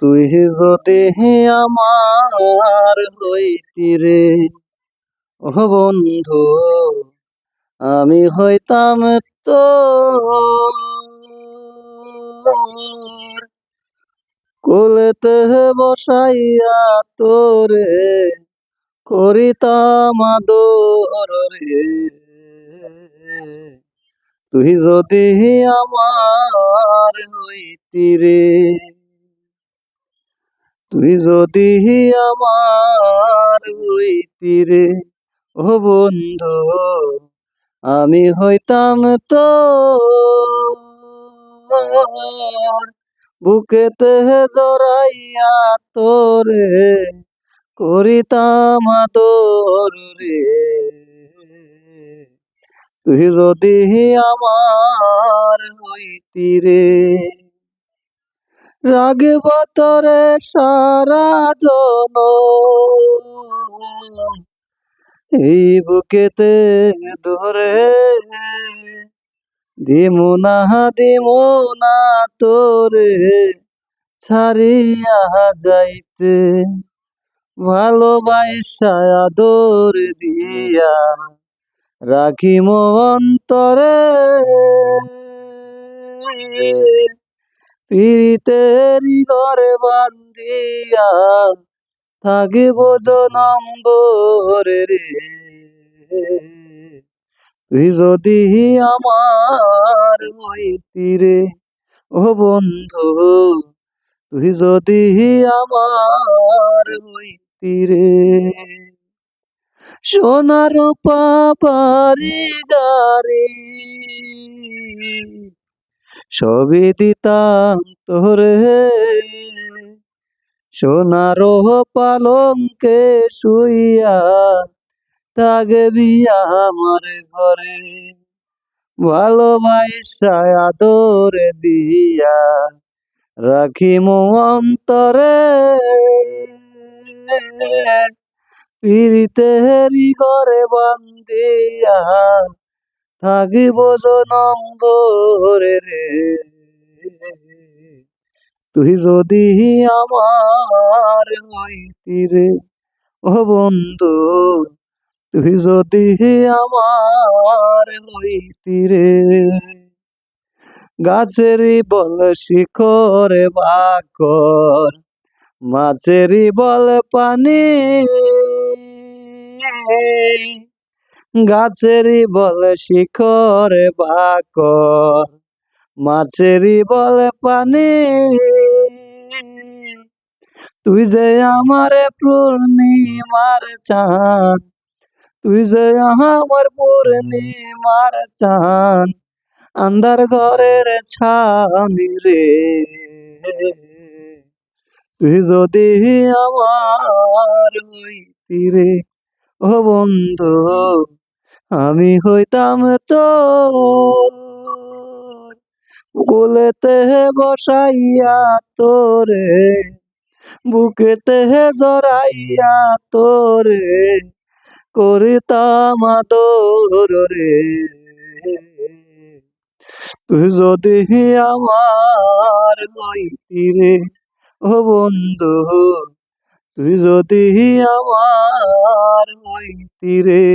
তুই যদি আমার হইতি রে ও বন্ধু, আমি হইতাম তোর কোলেতে বসাইয়া তোরে করিতাম আদর রে। তুই যদি আমার হইতি রে, তুই যদি আমার হইতি রে ও বন্ধু, আমি হইতাম তোর বুকেতে জড়াইয়া তোরে করিতাম আদর রে। তুই যদি আমার হইতি রে, রাগব তরে সারা জনম এই বুকেতে ধরে, দিমুনা দিমুনা তোরে ছাড়িয়া যাইতে, ভালোবাসা আদর দিয়া রাখিম অন্তরে, প্রীতেরি ঘরে বান্ধিয়া থাকিব জনম ভরে রে। তুই যদি আমার হইতি রে ও বন্ধু, তুই যদি আমার হইতি রে, সোনার পাপারি গারি সবই দিতাম তোরে, সোনার পালঙ্কে শুইয়া থাকবি আমার ঘরে, ভালোবাসা আদর দিয়া রাখিম অন্তরে, প্রীতেরি ঘরে বান্ধিয়া থাকিব জনম ভরে রে। তুই যদি আমার হইতি রে ও বন্ধু, তুই যদি আমার হইতি রে, গাছেরই বল শিখরে বাকর, মাছেরই বল পানি, গাছেরই বল শিখরে বাকর, মাছেরই বল পানি, তুই যে আমার পূর্ণিমার চাঁদ, তুই যে আমার পূর্ণিমার চাঁদ, আন্ধার ঘরের ছানি রে। তুই যদি আমার হইতি রে ও বন্ধু, আমি হইতাম তোর কোলেতে বসাইয়া তোরে, বুকেতে জড়াইয়া তোরে করিতাম আদর রে। তুই যদি আমার হইতি রে ও বন্ধু, তুই যদি আমার হইতি রে।